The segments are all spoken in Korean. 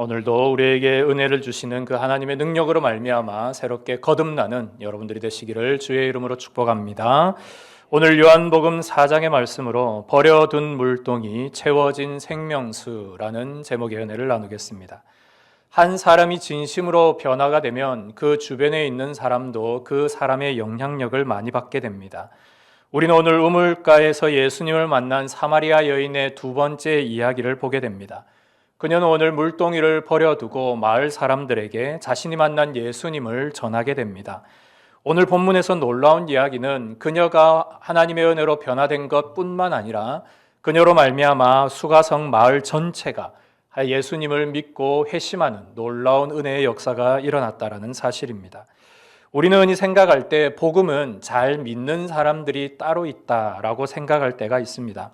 오늘도 우리에게 은혜를 주시는 그 하나님의 능력으로 말미암아 새롭게 거듭나는 여러분들이 되시기를 주의 이름으로 축복합니다. 오늘 요한복음 4장의 말씀으로 버려둔 물동이 채워진 생명수라는 제목의 은혜를 나누겠습니다. 한 사람이 진심으로 변화가 되면 그 주변에 있는 사람도 그 사람의 영향력을 많이 받게 됩니다. 우리는 오늘 우물가에서 예수님을 만난 사마리아 여인의 두 번째 이야기를 보게 됩니다. 그녀는 오늘 물동이를 버려두고 마을 사람들에게 자신이 만난 예수님을 전하게 됩니다. 오늘 본문에서 놀라운 이야기는 그녀가 하나님의 은혜로 변화된 것뿐만 아니라 그녀로 말미암아 수가성 마을 전체가 예수님을 믿고 회심하는 놀라운 은혜의 역사가 일어났다는 사실입니다. 우리는 흔히 생각할 때 복음은 잘 믿는 사람들이 따로 있다라고 생각할 때가 있습니다.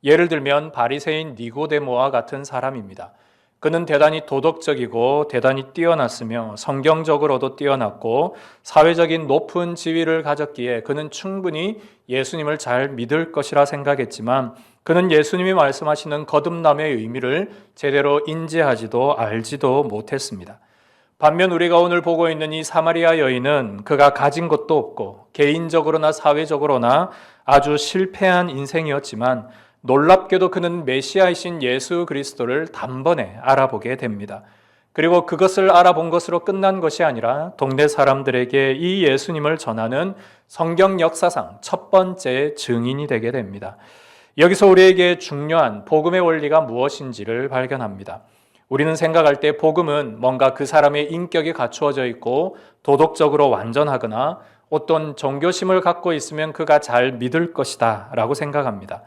예를 들면 바리새인 니고데모와 같은 사람입니다. 그는 대단히 도덕적이고 대단히 뛰어났으며 성경적으로도 뛰어났고 사회적인 높은 지위를 가졌기에 그는 충분히 예수님을 잘 믿을 것이라 생각했지만 그는 예수님이 말씀하시는 거듭남의 의미를 제대로 인지하지도 알지도 못했습니다. 반면 우리가 오늘 보고 있는 이 사마리아 여인은 그가 가진 것도 없고 개인적으로나 사회적으로나 아주 실패한 인생이었지만 놀랍게도 그는 메시아이신 예수 그리스도를 단번에 알아보게 됩니다. 그리고 그것을 알아본 것으로 끝난 것이 아니라 동네 사람들에게 이 예수님을 전하는 성경 역사상 첫 번째 증인이 되게 됩니다. 여기서 우리에게 중요한 복음의 원리가 무엇인지를 발견합니다. 우리는 생각할 때 복음은 뭔가 그 사람의 인격이 갖추어져 있고 도덕적으로 완전하거나 어떤 종교심을 갖고 있으면 그가 잘 믿을 것이다 라고 생각합니다.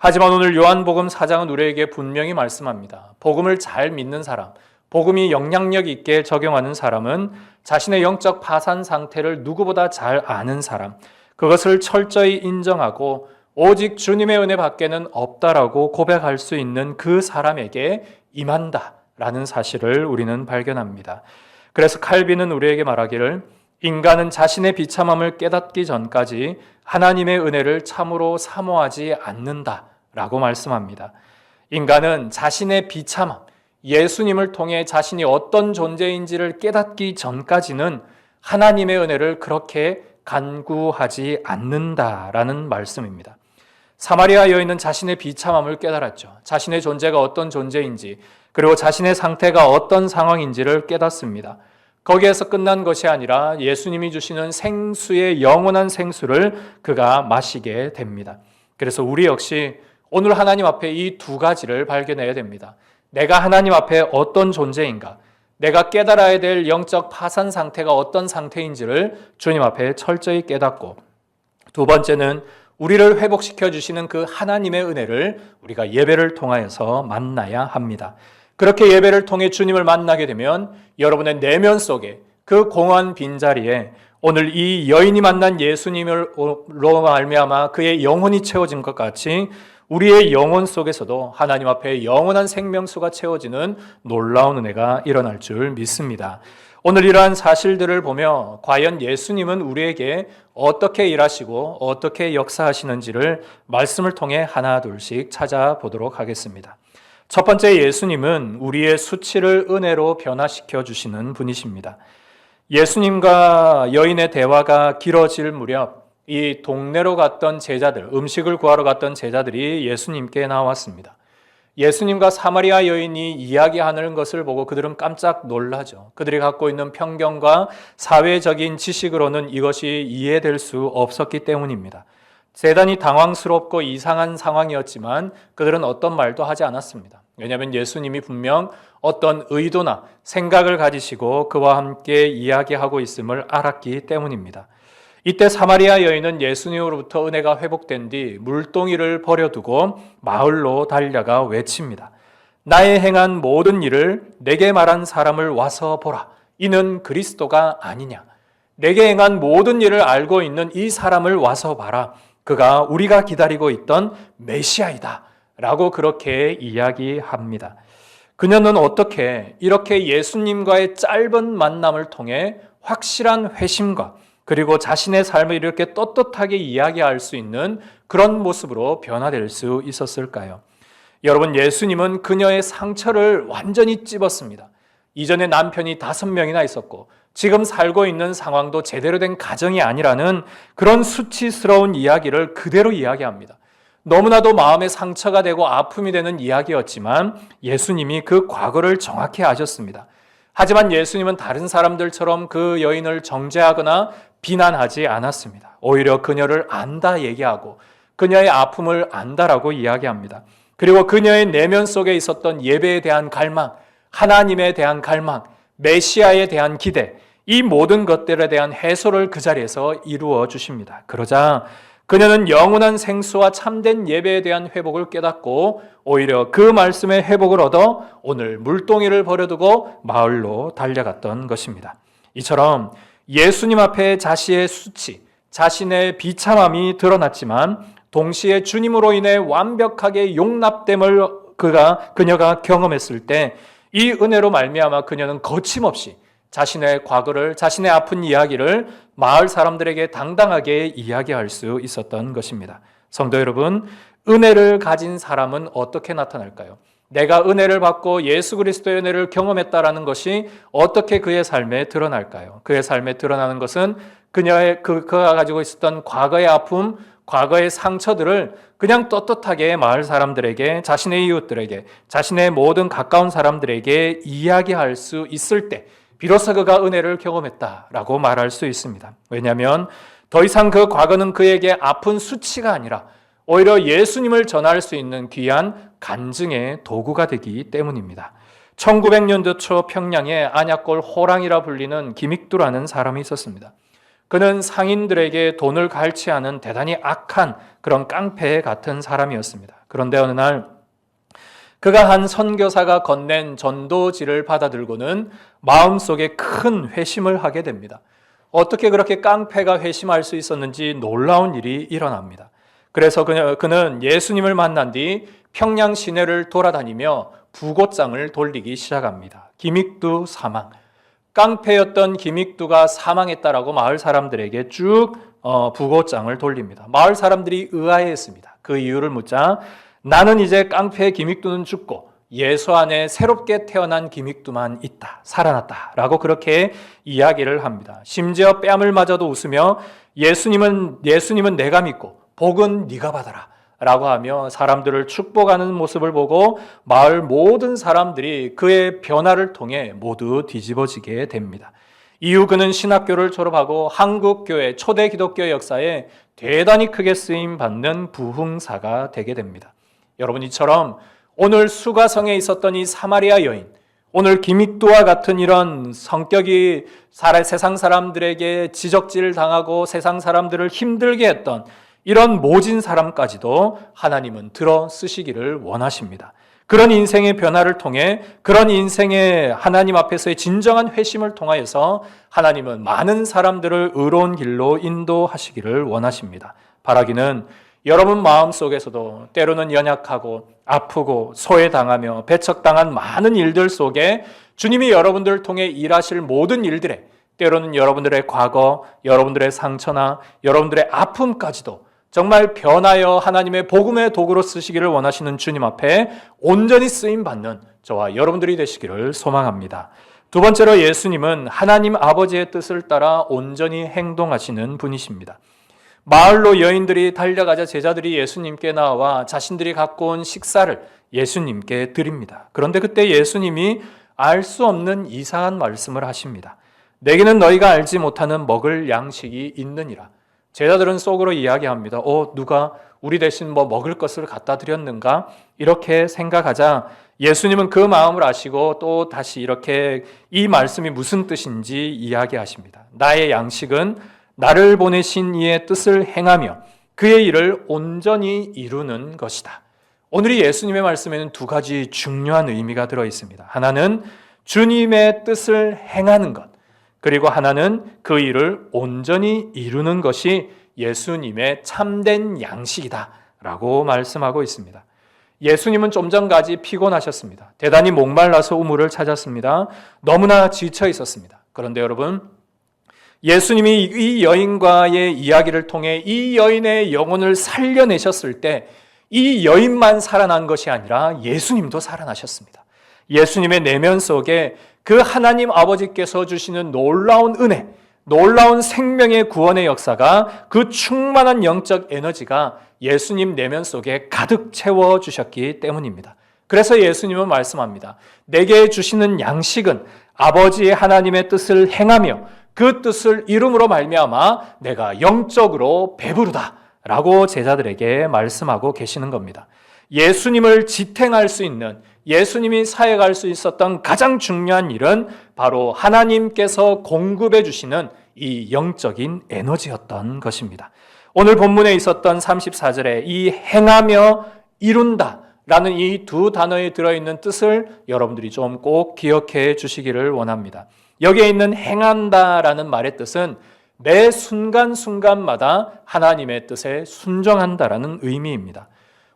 하지만 오늘 요한복음 4장은 우리에게 분명히 말씀합니다. 복음을 잘 믿는 사람, 복음이 영향력 있게 적용하는 사람은 자신의 영적 파산 상태를 누구보다 잘 아는 사람, 그것을 철저히 인정하고 오직 주님의 은혜 밖에는 없다라고 고백할 수 있는 그 사람에게 임한다라는 사실을 우리는 발견합니다. 그래서 칼빈은 우리에게 말하기를 인간은 자신의 비참함을 깨닫기 전까지 하나님의 은혜를 참으로 사모하지 않는다 라고 말씀합니다. 인간은 자신의 비참함, 예수님을 통해 자신이 어떤 존재인지를 깨닫기 전까지는 하나님의 은혜를 그렇게 간구하지 않는다라는 말씀입니다. 사마리아 여인은 자신의 비참함을 깨달았죠. 자신의 존재가 어떤 존재인지 그리고 자신의 상태가 어떤 상황인지를 깨닫습니다. 거기에서 끝난 것이 아니라 예수님이 주시는 생수의 영원한 생수를 그가 마시게 됩니다. 그래서 우리 역시 오늘 하나님 앞에 이 두 가지를 발견해야 됩니다. 내가 하나님 앞에 어떤 존재인가, 내가 깨달아야 될 영적 파산 상태가 어떤 상태인지를 주님 앞에 철저히 깨닫고, 두 번째는 우리를 회복시켜 주시는 그 하나님의 은혜를 우리가 예배를 통하여서 만나야 합니다. 그렇게 예배를 통해 주님을 만나게 되면 여러분의 내면 속에 그 공허한 빈자리에 오늘 이 여인이 만난 예수님으로 말미암아 그의 영혼이 채워진 것 같이 우리의 영혼 속에서도 하나님 앞에 영원한 생명수가 채워지는 놀라운 은혜가 일어날 줄 믿습니다. 오늘 이러한 사실들을 보며 과연 예수님은 우리에게 어떻게 일하시고 어떻게 역사하시는지를 말씀을 통해 하나 둘씩 찾아보도록 하겠습니다. 첫 번째, 예수님은 우리의 수치를 은혜로 변화시켜 주시는 분이십니다. 예수님과 여인의 대화가 길어질 무렵 이 동네로 갔던 제자들, 음식을 구하러 갔던 제자들이 예수님께 나왔습니다. 예수님과 사마리아 여인이 이야기하는 것을 보고 그들은 깜짝 놀라죠. 그들이 갖고 있는 편견과 사회적인 지식으로는 이것이 이해될 수 없었기 때문입니다. 대단히 당황스럽고 이상한 상황이었지만 그들은 어떤 말도 하지 않았습니다. 왜냐하면 예수님이 분명 어떤 의도나 생각을 가지시고 그와 함께 이야기하고 있음을 알았기 때문입니다. 이때 사마리아 여인은 예수님으로부터 은혜가 회복된 뒤 물동이를 버려두고 마을로 달려가 외칩니다. 나의 행한 모든 일을 내게 말한 사람을 와서 보라. 이는 그리스도가 아니냐. 내게 행한 모든 일을 알고 있는 이 사람을 와서 봐라. 그가 우리가 기다리고 있던 메시아이다. 라고 그렇게 이야기합니다. 그녀는 어떻게 이렇게 예수님과의 짧은 만남을 통해 확실한 회심과 그리고 자신의 삶을 이렇게 떳떳하게 이야기할 수 있는 그런 모습으로 변화될 수 있었을까요? 여러분, 예수님은 그녀의 상처를 완전히 찝었습니다. 이전에 남편이 5명이나 있었고 지금 살고 있는 상황도 제대로 된 가정이 아니라는 그런 수치스러운 이야기를 그대로 이야기합니다. 너무나도 마음에 상처가 되고 아픔이 되는 이야기였지만 예수님이 그 과거를 정확히 아셨습니다. 하지만 예수님은 다른 사람들처럼 그 여인을 정죄하거나 비난하지 않았습니다. 오히려 그녀를 안다 얘기하고 그녀의 아픔을 안다라고 이야기합니다. 그리고 그녀의 내면 속에 있었던 예배에 대한 갈망, 하나님에 대한 갈망, 메시아에 대한 기대, 이 모든 것들에 대한 해소를 그 자리에서 이루어 주십니다. 그러자 그녀는 영원한 생수와 참된 예배에 대한 회복을 깨닫고 오히려 그 말씀의 회복을 얻어 오늘 물동이를 버려두고 마을로 달려갔던 것입니다. 이처럼 예수님 앞에 자신의 수치, 자신의 비참함이 드러났지만 동시에 주님으로 인해 완벽하게 용납됨을 그녀가 경험했을 때 이 은혜로 말미암아 그녀는 거침없이 자신의 과거를, 자신의 아픈 이야기를 마을 사람들에게 당당하게 이야기할 수 있었던 것입니다. 성도 여러분, 은혜를 가진 사람은 어떻게 나타날까요? 내가 은혜를 받고 예수 그리스도의 은혜를 경험했다라는 것이 어떻게 그의 삶에 드러날까요? 그의 삶에 드러나는 것은 그가 가지고 있었던 과거의 아픔, 과거의 상처들을 그냥 떳떳하게 마을 사람들에게, 자신의 이웃들에게, 자신의 모든 가까운 사람들에게 이야기할 수 있을 때 비로소 그가 은혜를 경험했다라고 말할 수 있습니다. 왜냐하면 더 이상 그 과거는 그에게 아픈 수치가 아니라 오히려 예수님을 전할 수 있는 귀한 간증의 도구가 되기 때문입니다. 1900년도 초 평양에 안약골 호랑이라 불리는 김익두라는 사람이 있었습니다. 그는 상인들에게 돈을 갈취하는 대단히 악한 그런 깡패 같은 사람이었습니다. 그런데 어느 날 그가 한 선교사가 건넨 전도지를 받아들고는 마음속에 큰 회심을 하게 됩니다. 어떻게 그렇게 깡패가 회심할 수 있었는지 놀라운 일이 일어납니다. 그래서 그는 예수님을 만난 뒤 평양 시내를 돌아다니며 부고장을 돌리기 시작합니다. 김익두 사망. 깡패였던 김익두가 사망했다라고 마을 사람들에게 쭉 부고장을 돌립니다. 마을 사람들이 의아해했습니다. 그 이유를 묻자 나는 이제 깡패 김익두는 죽고 예수 안에 새롭게 태어난 김익두만 있다. 살아났다. 라고 그렇게 이야기를 합니다. 심지어 뺨을 맞아도 웃으며 예수님은 내가 믿고 복은 네가 받아라. 라고 하며 사람들을 축복하는 모습을 보고 마을 모든 사람들이 그의 변화를 통해 모두 뒤집어지게 됩니다. 이후 그는 신학교를 졸업하고 한국교회 초대 기독교 역사에 대단히 크게 쓰임받는 부흥사가 되게 됩니다. 여러분, 이처럼 오늘 수가성에 있었던 이 사마리아 여인, 오늘 김익두와 같은 이런 성격이 세상 사람들에게 지적질 당하고 세상 사람들을 힘들게 했던 이런 모진 사람까지도 하나님은 들어 쓰시기를 원하십니다. 그런 인생의 변화를 통해 그런 인생의 하나님 앞에서의 진정한 회심을 통하여서 하나님은 많은 사람들을 의로운 길로 인도하시기를 원하십니다. 바라기는 여러분 마음속에서도 때로는 연약하고 아프고 소외당하며 배척당한 많은 일들 속에 주님이 여러분들을 통해 일하실 모든 일들에 때로는 여러분들의 과거, 여러분들의 상처나 여러분들의 아픔까지도 정말 변하여 하나님의 복음의 도구로 쓰시기를 원하시는 주님 앞에 온전히 쓰임받는 저와 여러분들이 되시기를 소망합니다. 두 번째로 예수님은 하나님 아버지의 뜻을 따라 온전히 행동하시는 분이십니다. 마을로 여인들이 달려가자 제자들이 예수님께 나와 자신들이 갖고 온 식사를 예수님께 드립니다. 그런데 그때 예수님이 알 수 없는 이상한 말씀을 하십니다. 내게는 너희가 알지 못하는 먹을 양식이 있느니라. 제자들은 속으로 이야기합니다. 누가 우리 대신 먹을 것을 갖다 드렸는가? 이렇게 생각하자 예수님은 그 마음을 아시고 또 다시 이렇게 이 말씀이 무슨 뜻인지 이야기하십니다. 나의 양식은 나를 보내신 이의 뜻을 행하며 그의 일을 온전히 이루는 것이다. 오늘 이 예수님의 말씀에는 두 가지 중요한 의미가 들어 있습니다. 하나는 주님의 뜻을 행하는 것, 그리고 하나는 그 일을 온전히 이루는 것이 예수님의 참된 양식이다 라고 말씀하고 있습니다. 예수님은 좀 전까지 피곤하셨습니다. 대단히 목말라서 우물을 찾았습니다. 너무나 지쳐 있었습니다. 그런데 여러분, 예수님이 이 여인과의 이야기를 통해 이 여인의 영혼을 살려내셨을 때 이 여인만 살아난 것이 아니라 예수님도 살아나셨습니다. 예수님의 내면 속에 그 하나님 아버지께서 주시는 놀라운 은혜, 놀라운 생명의 구원의 역사가, 그 충만한 영적 에너지가 예수님 내면 속에 가득 채워주셨기 때문입니다. 그래서 예수님은 말씀합니다. 내게 주시는 양식은 아버지 하나님의 뜻을 행하며 그 뜻을 이룸으로 말미암아 내가 영적으로 배부르다 라고 제자들에게 말씀하고 계시는 겁니다. 예수님을 지탱할 수 있는, 예수님이 사역할 수 있었던 가장 중요한 일은 바로 하나님께서 공급해 주시는 이 영적인 에너지였던 것입니다. 오늘 본문에 있었던 34절에 이 행하며 이룬다 라는 이 두 단어에 들어있는 뜻을 여러분들이 좀 꼭 기억해 주시기를 원합니다. 여기에 있는 행한다라는 말의 뜻은 매 순간순간마다 하나님의 뜻에 순종한다라는 의미입니다.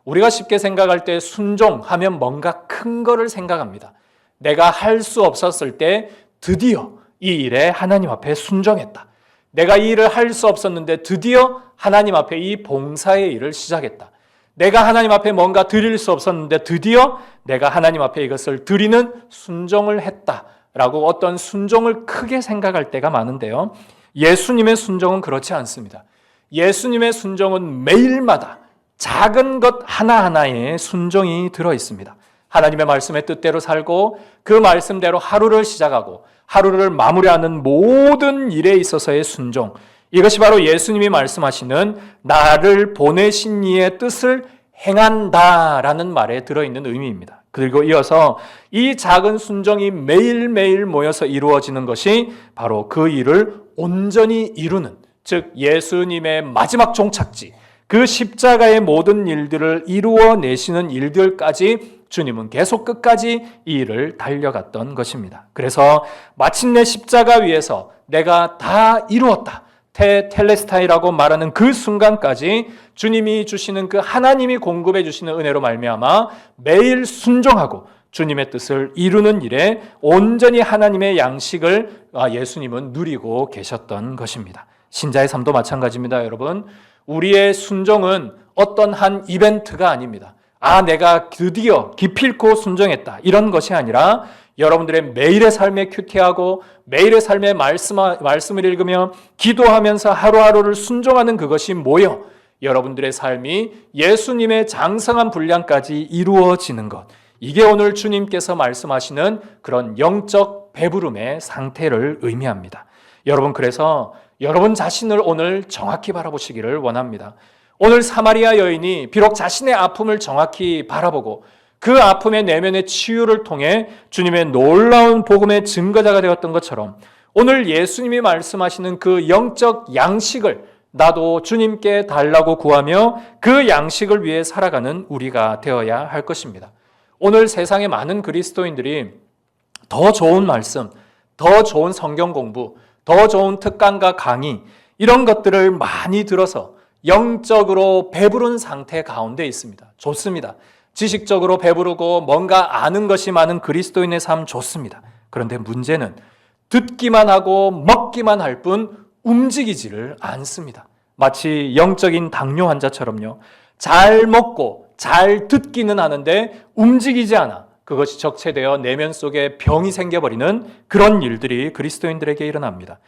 우리가 쉽게 생각할 때 순종하면 뭔가 큰 거를 생각합니다. 내가 할 수 없었을 때 드디어 이 일에 하나님 앞에 순종했다. 내가 이 일을 할 수 없었는데 드디어 하나님 앞에 이 봉사의 일을 시작했다. 내가 하나님 앞에 뭔가 드릴 수 없었는데 드디어 내가 하나님 앞에 이것을 드리는 순종을 했다라고 어떤 순종을 크게 생각할 때가 많은데요. 예수님의 순종은 그렇지 않습니다. 예수님의 순종은 매일마다 작은 것 하나하나에 순종이 들어 있습니다. 하나님의 말씀의 뜻대로 살고 그 말씀대로 하루를 시작하고 하루를 마무리하는 모든 일에 있어서의 순종, 이것이 바로 예수님이 말씀하시는 나를 보내신 이의 뜻을 행한다라는 말에 들어있는 의미입니다. 그리고 이어서 이 작은 순종이 매일매일 모여서 이루어지는 것이 바로 그 일을 온전히 이루는, 즉 예수님의 마지막 종착지, 그 십자가의 모든 일들을 이루어내시는 일들까지 주님은 계속 끝까지 이 일을 달려갔던 것입니다. 그래서 마침내 십자가 위에서 내가 다 이루었다, 텔레스타이라고 말하는 그 순간까지 주님이 주시는 그 하나님이 공급해 주시는 은혜로 말미암아 매일 순종하고 주님의 뜻을 이루는 일에 온전히 하나님의 양식을 예수님은 누리고 계셨던 것입니다. 신자의 삶도 마찬가지입니다, 여러분. 우리의 순종은 어떤 한 이벤트가 아닙니다. 내가 드디어 기필코 순종했다, 이런 것이 아니라 여러분들의 매일의 삶에 큐티하고 매일의 삶에 말씀을 읽으며 기도하면서 하루하루를 순종하는 그것이 모여 여러분들의 삶이 예수님의 장성한 분량까지 이루어지는 것, 이게 오늘 주님께서 말씀하시는 그런 영적 배부름의 상태를 의미합니다. 여러분, 그래서 여러분 자신을 오늘 정확히 바라보시기를 원합니다. 오늘 사마리아 여인이 비록 자신의 아픔을 정확히 바라보고 그 아픔의 내면의 치유를 통해 주님의 놀라운 복음의 증거자가 되었던 것처럼 오늘 예수님이 말씀하시는 그 영적 양식을 나도 주님께 달라고 구하며 그 양식을 위해 살아가는 우리가 되어야 할 것입니다. 오늘 세상의 많은 그리스도인들이 더 좋은 말씀, 더 좋은 성경 공부, 더 좋은 특강과 강의, 이런 것들을 많이 들어서 영적으로 배부른 상태 가운데 있습니다. 좋습니다. 지식적으로 배부르고 뭔가 아는 것이 많은 그리스도인의 삶 좋습니다. 그런데 문제는 듣기만 하고 먹기만 할 뿐 움직이지를 않습니다. 마치 영적인 당뇨 환자처럼요. 잘 먹고 잘 듣기는 하는데 움직이지 않아. 그것이 적체되어 내면 속에 병이 생겨버리는 그런 일들이 그리스도인들에게 일어납니다.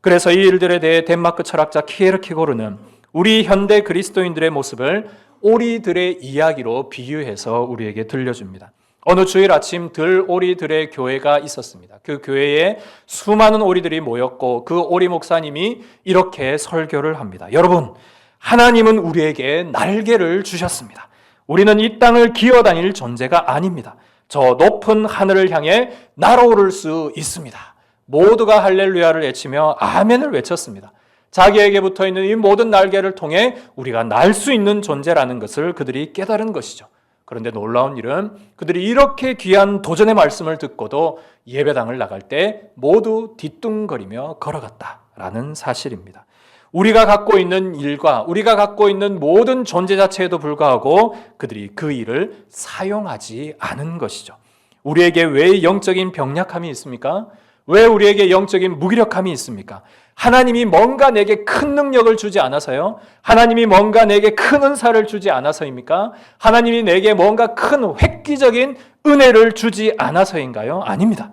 그래서 이 일들에 대해 덴마크 철학자 키에르케고르는 우리 현대 그리스도인들의 모습을 오리들의 이야기로 비유해서 우리에게 들려줍니다. 어느 주일 아침 들오리들의 교회가 있었습니다. 그 교회에 수많은 오리들이 모였고 그 오리 목사님이 이렇게 설교를 합니다. 여러분, 하나님은 우리에게 날개를 주셨습니다. 우리는 이 땅을 기어다닐 존재가 아닙니다. 저 높은 하늘을 향해 날아오를 수 있습니다. 모두가 할렐루야를 외치며 아멘을 외쳤습니다. 자기에게 붙어있는 이 모든 날개를 통해 우리가 날 수 있는 존재라는 것을 그들이 깨달은 것이죠. 그런데 놀라운 일은 그들이 이렇게 귀한 도전의 말씀을 듣고도 예배당을 나갈 때 모두 뒤뚱거리며 걸어갔다라는 사실입니다. 우리가 갖고 있는 일과 우리가 갖고 있는 모든 존재 자체에도 불구하고 그들이 그 일을 사용하지 않은 것이죠. 우리에게 왜 영적인 병약함이 있습니까? 왜 우리에게 영적인 무기력함이 있습니까? 하나님이 뭔가 내게 큰 능력을 주지 않아서요? 하나님이 뭔가 내게 큰 은사를 주지 않아서입니까? 하나님이 내게 뭔가 큰 획기적인 은혜를 주지 않아서인가요? 아닙니다.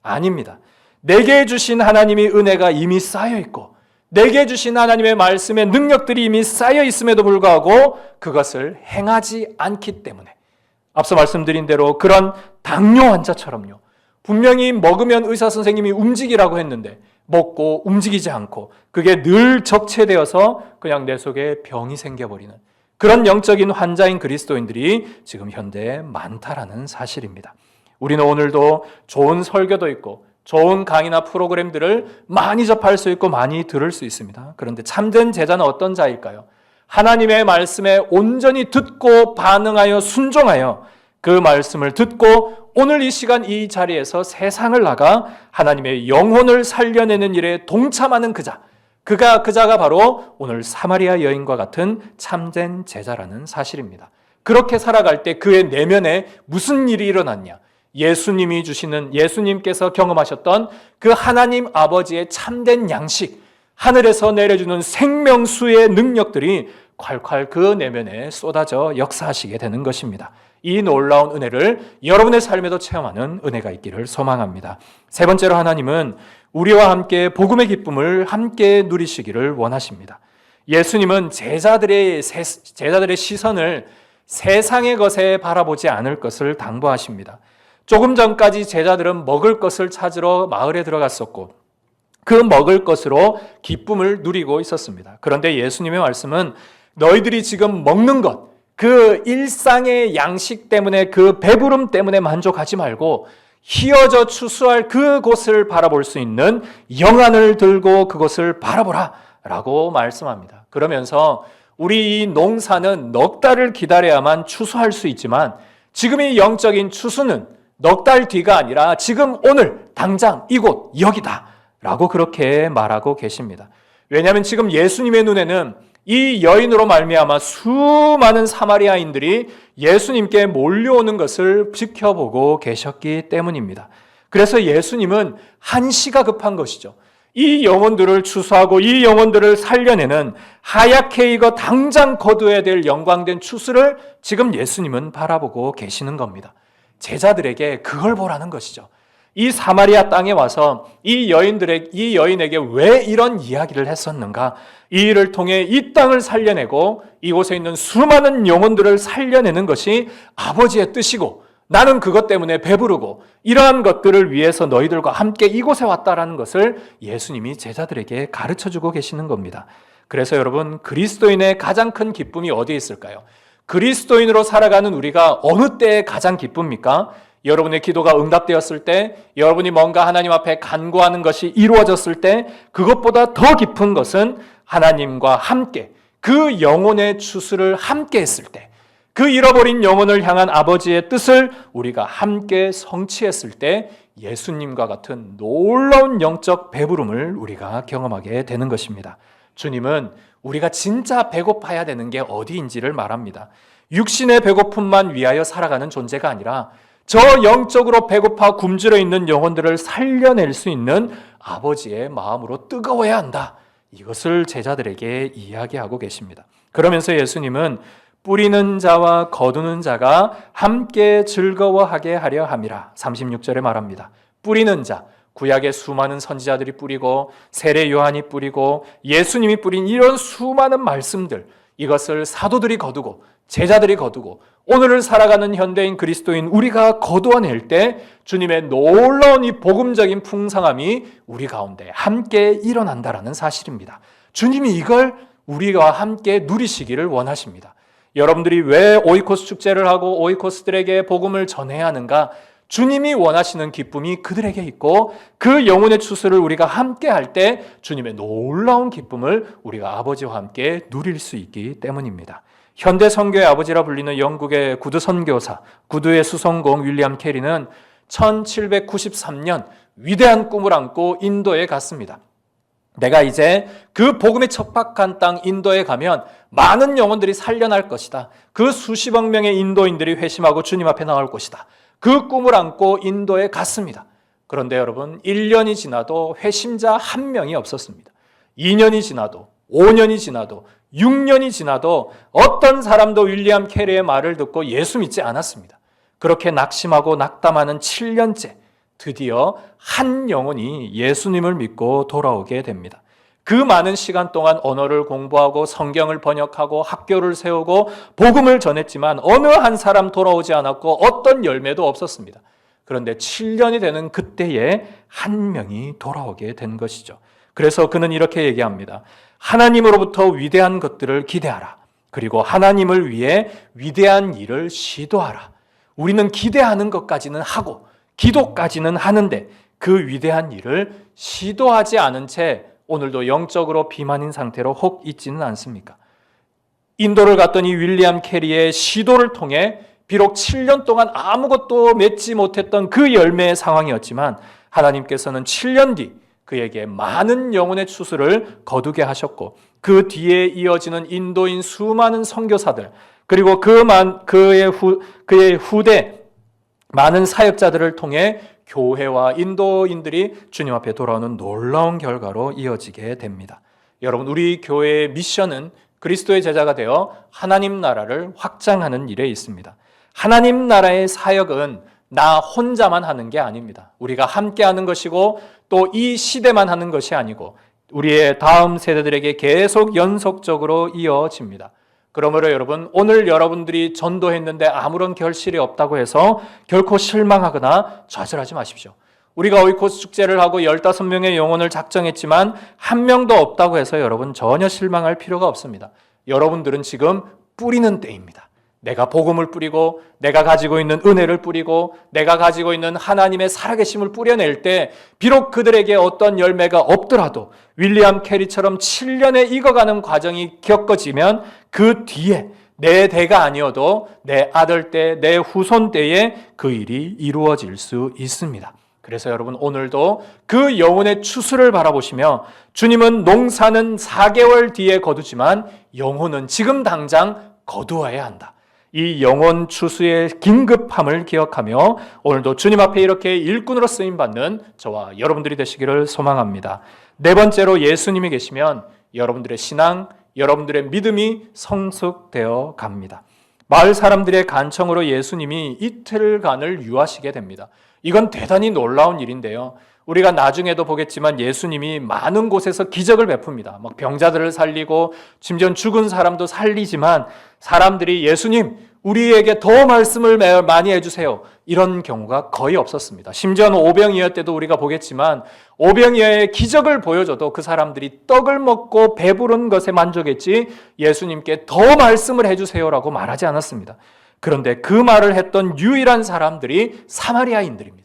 아닙니다. 내게 주신 하나님의 은혜가 이미 쌓여 있고 내게 주신 하나님의 말씀의 능력들이 이미 쌓여 있음에도 불구하고 그것을 행하지 않기 때문에 앞서 말씀드린 대로 그런 당뇨 환자처럼요. 분명히 먹으면 의사 선생님이 움직이라고 했는데 먹고 움직이지 않고 그게 늘 적체되어서 그냥 내 속에 병이 생겨버리는 그런 영적인 환자인 그리스도인들이 지금 현대에 많다라는 사실입니다. 우리는 오늘도 좋은 설교도 있고 좋은 강의나 프로그램들을 많이 접할 수 있고 많이 들을 수 있습니다. 그런데 참된 제자는 어떤 자일까요? 하나님의 말씀에 온전히 듣고 반응하여 순종하여 그 말씀을 듣고 오늘 이 시간 이 자리에서 세상을 나가 하나님의 영혼을 살려내는 일에 동참하는 그 자가 바로 오늘 사마리아 여인과 같은 참된 제자라는 사실입니다. 그렇게 살아갈 때 그의 내면에 무슨 일이 일어났냐? 예수님께서 경험하셨던 그 하나님 아버지의 참된 양식, 하늘에서 내려주는 생명수의 능력들이 콸콸 그 내면에 쏟아져 역사하시게 되는 것입니다. 이 놀라운 은혜를 여러분의 삶에도 체험하는 은혜가 있기를 소망합니다. 세 번째로 하나님은 우리와 함께 복음의 기쁨을 함께 누리시기를 원하십니다. 예수님은 제자들의 시선을 세상의 것에 바라보지 않을 것을 당부하십니다. 조금 전까지 제자들은 먹을 것을 찾으러 마을에 들어갔었고 그 먹을 것으로 기쁨을 누리고 있었습니다. 그런데 예수님의 말씀은 너희들이 지금 먹는 것, 그 일상의 양식 때문에 그 배부름 때문에 만족하지 말고 휘어져 추수할 그곳을 바라볼 수 있는 영안을 들고 그곳을 바라보라 라고 말씀합니다. 그러면서 우리 이 농사는 넉 달을 기다려야만 추수할 수 있지만 지금의 영적인 추수는 넉 달 뒤가 아니라 지금 오늘 당장 이곳 여기다 라고 그렇게 말하고 계십니다. 왜냐하면 지금 예수님의 눈에는 이 여인으로 말미암아 수많은 사마리아인들이 예수님께 몰려오는 것을 지켜보고 계셨기 때문입니다. 그래서 예수님은 한시가 급한 것이죠. 이 영혼들을 추수하고 이 영혼들을 살려내는 하얗게 익어 당장 거두어야 될 영광된 추수를 지금 예수님은 바라보고 계시는 겁니다. 제자들에게 그걸 보라는 것이죠. 이 사마리아 땅에 와서 이 여인에게 왜 이런 이야기를 했었는가? 이 일을 통해 이 땅을 살려내고 이곳에 있는 수많은 영혼들을 살려내는 것이 아버지의 뜻이고 나는 그것 때문에 배부르고 이러한 것들을 위해서 너희들과 함께 이곳에 왔다라는 것을 예수님이 제자들에게 가르쳐주고 계시는 겁니다. 그래서 여러분, 그리스도인의 가장 큰 기쁨이 어디에 있을까요? 그리스도인으로 살아가는 우리가 어느 때에 가장 기쁩니까? 여러분의 기도가 응답되었을 때, 여러분이 뭔가 하나님 앞에 간구하는 것이 이루어졌을 때, 그것보다 더 깊은 것은 하나님과 함께 그 영혼의 추수를 함께 했을 때, 그 잃어버린 영혼을 향한 아버지의 뜻을 우리가 함께 성취했을 때 예수님과 같은 놀라운 영적 배부름을 우리가 경험하게 되는 것입니다. 주님은 우리가 진짜 배고파야 되는 게 어디인지를 말합니다. 육신의 배고픔만 위하여 살아가는 존재가 아니라 저 영적으로 배고파 굶주려 있는 영혼들을 살려낼 수 있는 아버지의 마음으로 뜨거워야 한다. 이것을 제자들에게 이야기하고 계십니다. 그러면서 예수님은 뿌리는 자와 거두는 자가 함께 즐거워하게 하려 함이라 36절에 말합니다. 뿌리는 자, 구약의 수많은 선지자들이 뿌리고 세례 요한이 뿌리고 예수님이 뿌린 이런 수많은 말씀들, 이것을 사도들이 거두고 제자들이 거두고 오늘을 살아가는 현대인 그리스도인 우리가 거두어낼 때 주님의 놀라운 이 복음적인 풍성함이 우리 가운데 함께 일어난다라는 사실입니다. 주님이 이걸 우리와 함께 누리시기를 원하십니다. 여러분들이 왜 오이코스 축제를 하고 오이코스들에게 복음을 전해야 하는가? 주님이 원하시는 기쁨이 그들에게 있고 그 영혼의 추수를 우리가 함께 할 때 주님의 놀라운 기쁨을 우리가 아버지와 함께 누릴 수 있기 때문입니다. 현대 선교의 아버지라 불리는 영국의 구두 선교사, 구두의 수성공 윌리엄 캐리는 1793년 위대한 꿈을 안고 인도에 갔습니다. 내가 이제 그 복음의 척박한 땅 인도에 가면 많은 영혼들이 살려날 것이다. 그 수십억 명의 인도인들이 회심하고 주님 앞에 나올 것이다. 그 꿈을 안고 인도에 갔습니다. 그런데 여러분, 1년이 지나도 회심자 한 명이 없었습니다. 2년이 지나도 5년이 지나도 6년이 지나도 어떤 사람도 윌리엄 캐리의 말을 듣고 예수 믿지 않았습니다. 그렇게 낙심하고 낙담하는 7년째 드디어 한 영혼이 예수님을 믿고 돌아오게 됩니다. 그 많은 시간 동안 언어를 공부하고 성경을 번역하고 학교를 세우고 복음을 전했지만 어느 한 사람 돌아오지 않았고 어떤 열매도 없었습니다. 그런데 7년이 되는 그때에 한 명이 돌아오게 된 것이죠. 그래서 그는 이렇게 얘기합니다. 하나님으로부터 위대한 것들을 기대하라. 그리고 하나님을 위해 위대한 일을 시도하라. 우리는 기대하는 것까지는 하고 기도까지는 하는데 그 위대한 일을 시도하지 않은 채 오늘도 영적으로 비만인 상태로 혹 있지는 않습니까? 인도를 갔더니 윌리엄 캐리의 시도를 통해 비록 7년 동안 아무것도 맺지 못했던 그 열매의 상황이었지만 하나님께서는 7년 뒤 그에게 많은 영혼의 추수를 거두게 하셨고 그 뒤에 이어지는 인도인 수많은 선교사들 그리고 그의 후대 많은 사역자들을 통해 교회와 인도인들이 주님 앞에 돌아오는 놀라운 결과로 이어지게 됩니다. 여러분, 우리 교회의 미션은 그리스도의 제자가 되어 하나님 나라를 확장하는 일에 있습니다. 하나님 나라의 사역은 나 혼자만 하는 게 아닙니다. 우리가 함께 하는 것이고 또 이 시대만 하는 것이 아니고 우리의 다음 세대들에게 계속 연속적으로 이어집니다. 그러므로 여러분, 오늘 여러분들이 전도했는데 아무런 결실이 없다고 해서 결코 실망하거나 좌절하지 마십시오. 우리가 오이코스 축제를 하고 15명의 영혼을 작정했지만 한 명도 없다고 해서 여러분 전혀 실망할 필요가 없습니다. 여러분들은 지금 뿌리는 때입니다. 내가 복음을 뿌리고 내가 가지고 있는 은혜를 뿌리고 내가 가지고 있는 하나님의 살아계심을 뿌려낼 때 비록 그들에게 어떤 열매가 없더라도 윌리엄 캐리처럼 7년의 익어가는 과정이 겪어지면 그 뒤에 내 대가 아니어도 내 아들 때, 내 후손 때에 그 일이 이루어질 수 있습니다. 그래서 여러분 오늘도 그 영혼의 추수를 바라보시며 주님은 농사는 4개월 뒤에 거두지만 영혼은 지금 당장 거두어야 한다. 이 영혼 추수의 긴급함을 기억하며 오늘도 주님 앞에 이렇게 일꾼으로 쓰임받는 저와 여러분들이 되시기를 소망합니다. 네 번째로 예수님이 계시면 여러분들의 신앙, 여러분들의 믿음이 성숙되어 갑니다. 마을 사람들의 간청으로 예수님이 이틀간을 유하시게 됩니다. 이건 대단히 놀라운 일인데요. 우리가 나중에도 보겠지만 예수님이 많은 곳에서 기적을 베풉니다. 막 병자들을 살리고 심지어 죽은 사람도 살리지만 사람들이 예수님 우리에게 더 말씀을 많이 해주세요. 이런 경우가 거의 없었습니다. 심지어는 오병이어 때도 우리가 보겠지만 오병이어의 기적을 보여줘도 그 사람들이 떡을 먹고 배부른 것에 만족했지 예수님께 더 말씀을 해주세요라고 말하지 않았습니다. 그런데 그 말을 했던 유일한 사람들이 사마리아인들입니다.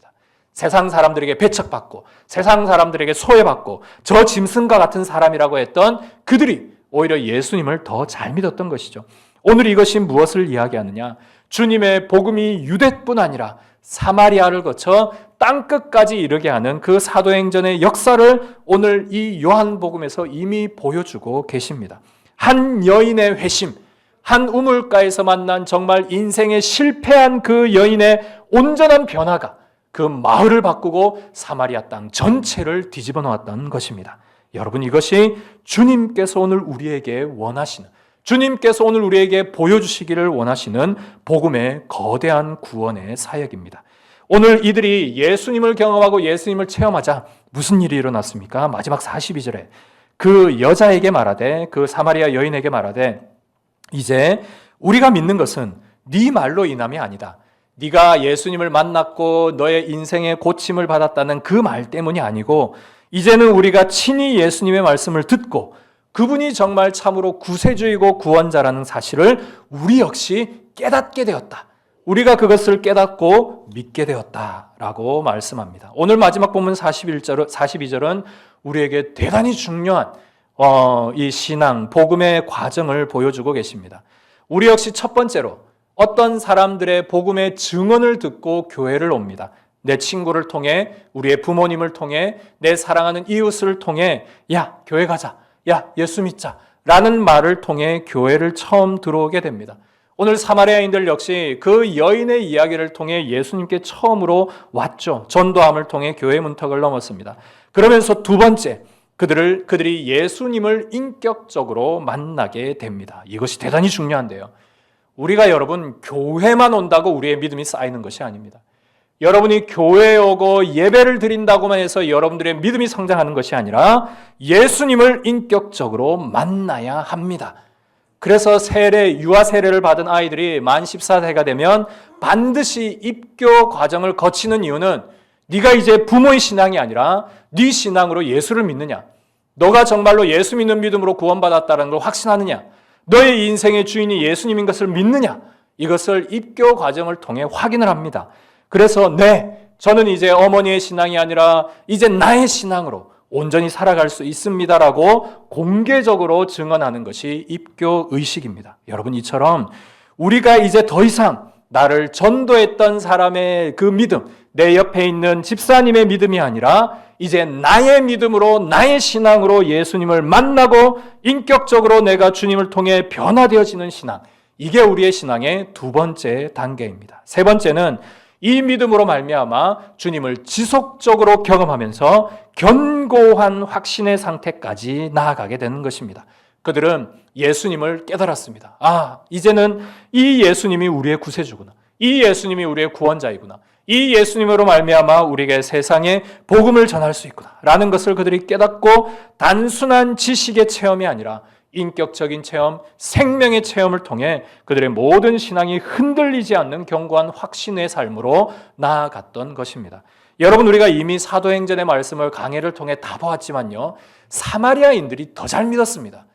세상 사람들에게 배척받고 세상 사람들에게 소외받고 저 짐승과 같은 사람이라고 했던 그들이 오히려 예수님을 더 잘 믿었던 것이죠. 오늘 이것이 무엇을 이야기하느냐? 주님의 복음이 유대뿐 아니라 사마리아를 거쳐 땅끝까지 이르게 하는 그 사도행전의 역사를 오늘 이 요한복음에서 이미 보여주고 계십니다. 한 여인의 회심, 한 우물가에서 만난 정말 인생에 실패한 그 여인의 온전한 변화가 그 마을을 바꾸고 사마리아 땅 전체를 뒤집어 놓았던 것입니다. 여러분, 이것이 주님께서 오늘 우리에게 원하시는, 주님께서 오늘 우리에게 보여주시기를 원하시는 복음의 거대한 구원의 사역입니다. 오늘 이들이 예수님을 경험하고 예수님을 체험하자 무슨 일이 일어났습니까? 마지막 42절에 그 여자에게 말하되, 그 사마리아 여인에게 말하되, 이제 우리가 믿는 것은 네 말로 인함이 아니다. 네가 예수님을 만났고 너의 인생의 고침을 받았다는 그 말 때문이 아니고 이제는 우리가 친히 예수님의 말씀을 듣고 그분이 정말 참으로 구세주이고 구원자라는 사실을 우리 역시 깨닫게 되었다. 우리가 그것을 깨닫고 믿게 되었다라고 말씀합니다. 오늘 마지막 본문 42절은 우리에게 대단히 중요한 이 신앙, 복음의 과정을 보여주고 계십니다. 우리 역시 첫 번째로 어떤 사람들의 복음의 증언을 듣고 교회를 옵니다. 내 친구를 통해, 우리의 부모님을 통해, 내 사랑하는 이웃을 통해 야, 교회 가자. 야, 예수 믿자. 라는 말을 통해 교회를 처음 들어오게 됩니다. 오늘 사마리아인들 역시 그 여인의 이야기를 통해 예수님께 처음으로 왔죠. 전도함을 통해 교회 문턱을 넘었습니다. 그러면서 두 번째, 그들이 예수님을 인격적으로 만나게 됩니다. 이것이 대단히 중요한데요. 우리가 여러분 교회만 온다고 우리의 믿음이 쌓이는 것이 아닙니다. 여러분이 교회에 오고 예배를 드린다고만 해서 여러분들의 믿음이 성장하는 것이 아니라 예수님을 인격적으로 만나야 합니다. 그래서 유아 세례를 받은 아이들이 만 14세가 되면 반드시 입교 과정을 거치는 이유는 네가 이제 부모의 신앙이 아니라 네 신앙으로 예수를 믿느냐, 너가 정말로 예수 믿는 믿음으로 구원받았다는 걸 확신하느냐, 너의 인생의 주인이 예수님인 것을 믿느냐, 이것을 입교 과정을 통해 확인을 합니다. 그래서 저는 이제 어머니의 신앙이 아니라 이제 나의 신앙으로 온전히 살아갈 수 있습니다라고 공개적으로 증언하는 것이 입교 의식입니다. 여러분, 이처럼 우리가 이제 더 이상 나를 전도했던 사람의 그 믿음, 내 옆에 있는 집사님의 믿음이 아니라 이제 나의 믿음으로, 나의 신앙으로 예수님을 만나고 인격적으로 내가 주님을 통해 변화되어지는 신앙, 이게 우리의 신앙의 두 번째 단계입니다. 세 번째는 이 믿음으로 말미암아 주님을 지속적으로 경험하면서 견고한 확신의 상태까지 나아가게 되는 것입니다. 그들은 예수님을 깨달았습니다. 이제는 이 예수님이 우리의 구세주구나. 이 예수님이 우리의 구원자이구나. 이 예수님으로 말미암아 우리에게 세상에 복음을 전할 수 있구나 라는 것을 그들이 깨닫고 단순한 지식의 체험이 아니라 인격적인 체험, 생명의 체험을 통해 그들의 모든 신앙이 흔들리지 않는 견고한 확신의 삶으로 나아갔던 것입니다. 여러분, 우리가 이미 사도행전의 말씀을 강해를 통해 다 보았지만요, 사마리아인들이 더 잘 믿었습니다.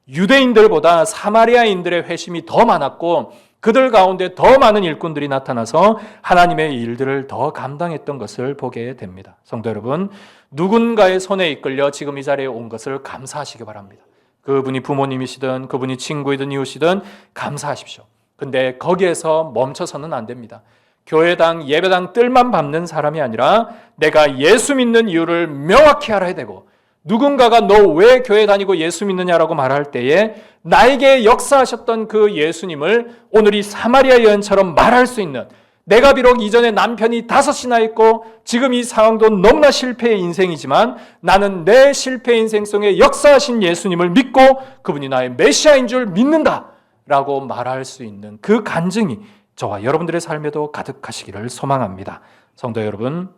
유대인들보다 사마리아인들의 회심이 더 많았고 그들 가운데 더 많은 일꾼들이 나타나서 하나님의 일들을 더 감당했던 것을 보게 됩니다. 성도 여러분, 누군가의 손에 이끌려 지금 이 자리에 온 것을 감사하시기 바랍니다. 그분이 부모님이시든 그분이 친구이든 이웃이든 감사하십시오. 근데 거기에서 멈춰서는 안 됩니다. 교회당, 예배당 뜰만 밟는 사람이 아니라 내가 예수 믿는 이유를 명확히 알아야 되고, 누군가가 너 왜 교회 다니고 예수 믿느냐라고 말할 때에 나에게 역사하셨던 그 예수님을 오늘 이 사마리아 여인처럼 말할 수 있는, 내가 비록 이전에 남편이 5이나 있고 지금 이 상황도 너무나 실패의 인생이지만 나는 내 실패 인생 속에 역사하신 예수님을 믿고 그분이 나의 메시아인 줄 믿는다 라고 말할 수 있는 그 간증이 저와 여러분들의 삶에도 가득하시기를 소망합니다. 성도 여러분,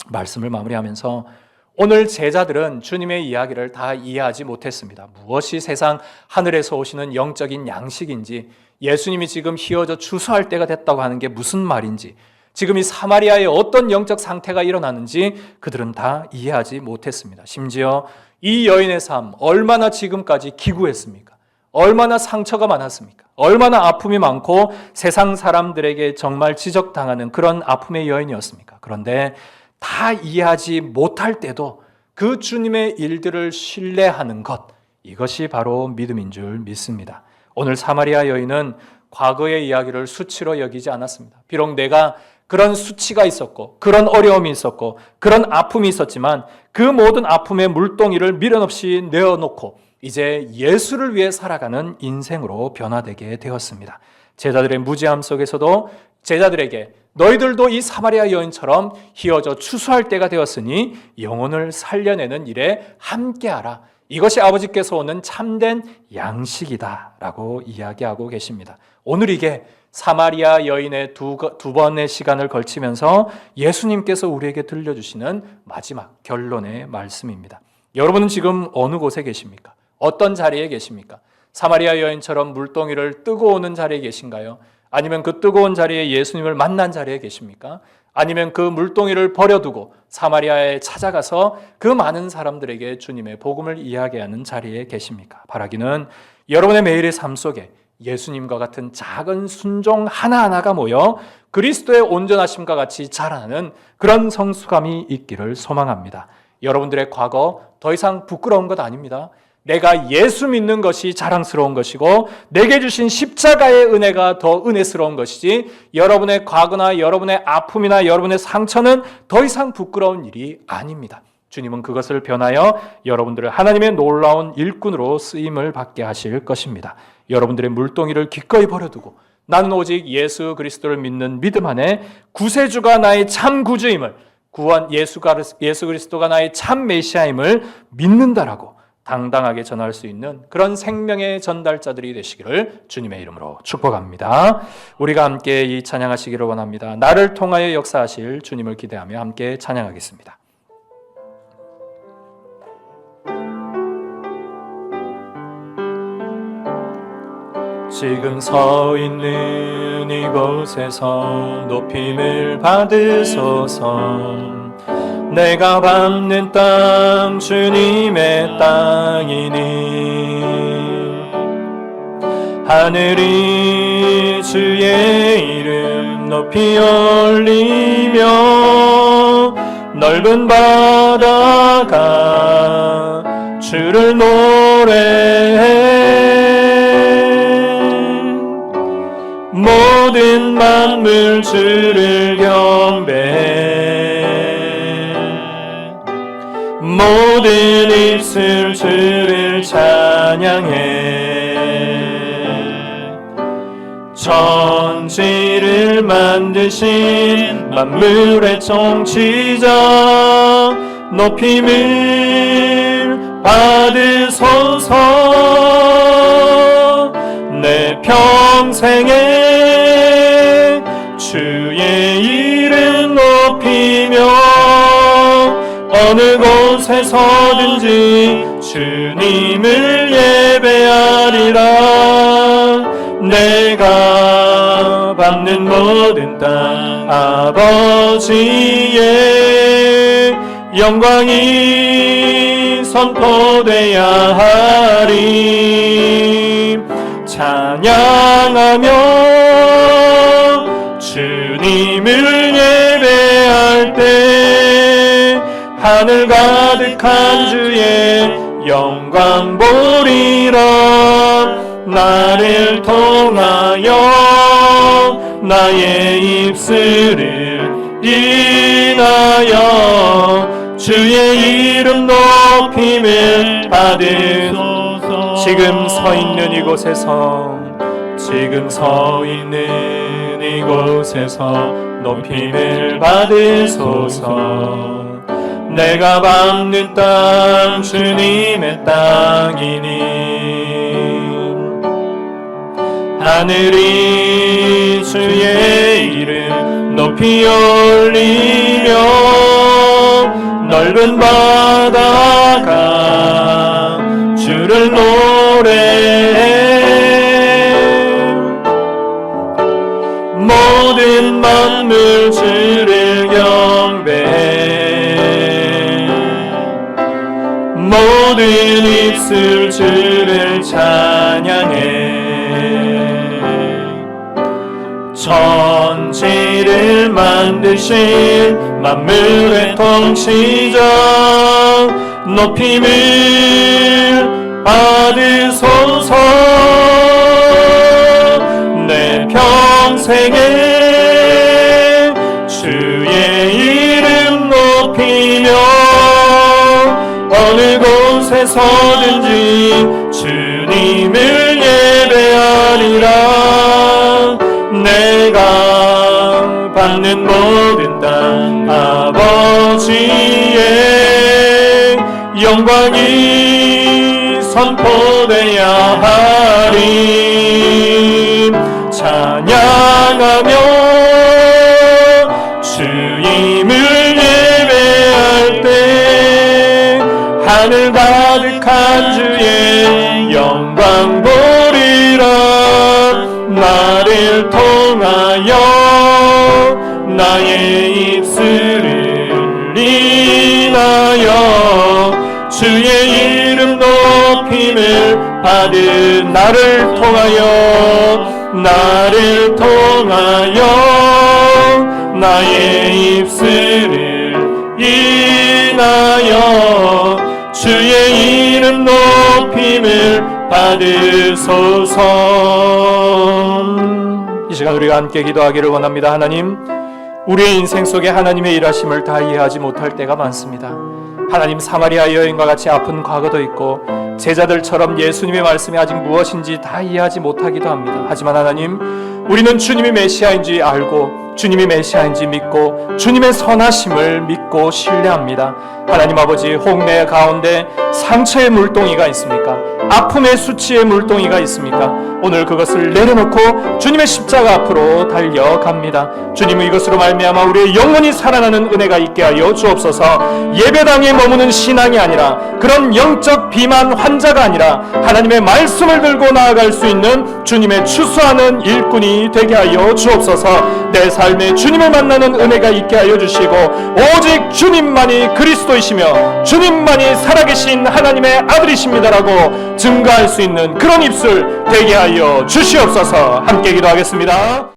말씀을 마무리하면서 오늘 제자들은 주님의 이야기를 다 이해하지 못했습니다. 무엇이 세상 하늘에서 오시는 영적인 양식인지, 예수님이 지금 휘어져 추수할 때가 됐다고 하는 게 무슨 말인지, 지금 이 사마리아에 어떤 영적 상태가 일어나는지 그들은 다 이해하지 못했습니다. 심지어 이 여인의 삶, 얼마나 지금까지 기구했습니까? 얼마나 상처가 많았습니까? 얼마나 아픔이 많고 세상 사람들에게 정말 지적당하는 그런 아픔의 여인이었습니까? 그런데 다 이해하지 못할 때도 그 주님의 일들을 신뢰하는 것, 이것이 바로 믿음인 줄 믿습니다. 오늘 사마리아 여인은 과거의 이야기를 수치로 여기지 않았습니다. 비록 내가 그런 수치가 있었고 그런 어려움이 있었고 그런 아픔이 있었지만 그 모든 아픔의 물동이를 미련 없이 내어놓고 이제 예수를 위해 살아가는 인생으로 변화되게 되었습니다. 제자들의 무지함 속에서도 제자들에게 너희들도 이 사마리아 여인처럼 휘어져 추수할 때가 되었으니 영혼을 살려내는 일에 함께하라. 이것이 아버지께서 오는 참된 양식이다 라고 이야기하고 계십니다. 오늘 이게 사마리아 여인의 두 번의 시간을 걸치면서 예수님께서 우리에게 들려주시는 마지막 결론의 말씀입니다. 여러분은 지금 어느 곳에 계십니까? 어떤 자리에 계십니까? 사마리아 여인처럼 물동이를 뜨고 오는 자리에 계신가요? 아니면 그 뜨거운 자리에 예수님을 만난 자리에 계십니까? 아니면 그 물동이를 버려두고 사마리아에 찾아가서 그 많은 사람들에게 주님의 복음을 이야기하는 자리에 계십니까? 바라기는 여러분의 매일의 삶 속에 예수님과 같은 작은 순종 하나하나가 모여 그리스도의 온전하심과 같이 자라나는 그런 성숙함이 있기를 소망합니다. 여러분들의 과거 더 이상 부끄러운 것 아닙니다. 내가 예수 믿는 것이 자랑스러운 것이고 내게 주신 십자가의 은혜가 더 은혜스러운 것이지 여러분의 과거나 여러분의 아픔이나 여러분의 상처는 더 이상 부끄러운 일이 아닙니다. 주님은 그것을 변하여 여러분들을 하나님의 놀라운 일꾼으로 쓰임을 받게 하실 것입니다. 여러분들의 물동이를 기꺼이 버려두고 나는 오직 예수 그리스도를 믿는 믿음 안에 구세주가 나의 참 구주임을, 예수 그리스도가 나의 참 메시아임을 믿는다라고 당당하게 전할 수 있는 그런 생명의 전달자들이 되시기를 주님의 이름으로 축복합니다. 우리가 함께 이 찬양하시기를 원합니다. 나를 통하여 역사하실 주님을 기대하며 함께 찬양하겠습니다. 지금 서 있는 이곳에서 높임을 받으소서. 내가 밟는 땅 주님의 땅이니 하늘이 주의 이름 높이 올리며 넓은 바다가 주를 노래해 모든 만물 주를 경배해 모든 입술 주를 찬양해 천지를 만드신 만물의 통치자 높임을 받으소서. 내 평생에 주의 이름 높이며 어느 곳에서든지 주님을 예배하리라. 내가 밟는 모든 땅 아버지의 영광이 선포되어야 하리. 찬양하며 주님을 예배할 때 하늘 가득한 주의 영광 보리라. 나를 통하여 나의 입술을 인하여 주의 이름 높임을 받으소서. 지금 서 있는 이곳에서 높임을 받으소서. 내가 밟는 땅 주님의 땅이니 하늘이 주의 이름 높이 올리며 넓은 바다가 주를 노래해 모든 만물 주를 경배해 모든 입술 주를 찬양해 천지를 만드신 만물의 통치자 높임을 받으소서. 내 평생에 주의 이름 높이며 어느 곳에서든지 주님을 예배하리라. 내가 받는 모든 땅 아버지의 영광이 선포되어야 하리. 찬양하며 주님을 예배할 때 하늘 가득한 주의 영광 보리라. 나를 통하여 나의 입술을 인하여 주의 이름 높임을 받은 나를 통하여 나의 입술을 인하여 주의 이름 높임을 받으소서. 이 시간 우리가 함께 기도하기를 원합니다. 하나님, 우리의 인생 속에 하나님의 일하심을 다 이해하지 못할 때가 많습니다. 하나님, 사마리아 여인과 같이 아픈 과거도 있고 제자들처럼 예수님의 말씀이 아직 무엇인지 다 이해하지 못하기도 합니다. 하지만 하나님, 우리는 주님이 메시아인지 알고 주님이 메시아인지 믿고 주님의 선하심을 믿고 신뢰합니다. 하나님 아버지, 홍내 가운데 상처의 물동이가 있습니까? 아픔의 수치의 물동이가 있습니까? 오늘 그것을 내려놓고 주님의 십자가 앞으로 달려갑니다. 주님, 이것으로 말미암아 우리의 영혼이 살아나는 은혜가 있게 하여 주옵소서. 예배당에 머무는 신앙이 아니라, 그런 영적 비만 환자가 아니라 하나님의 말씀을 들고 나아갈 수 있는 주님의 추수하는 일꾼이 되게 하여 주옵소서. 내 삶에 주님을 만나는 은혜가 있게 하여 주시고, 오직 주님만이 그리스도이시며 주님만이 살아계신 하나님의 아들이십니다라고 증거할 수 있는 그런 입술 되게 하여 주시옵소서. 함께 기도하겠습니다.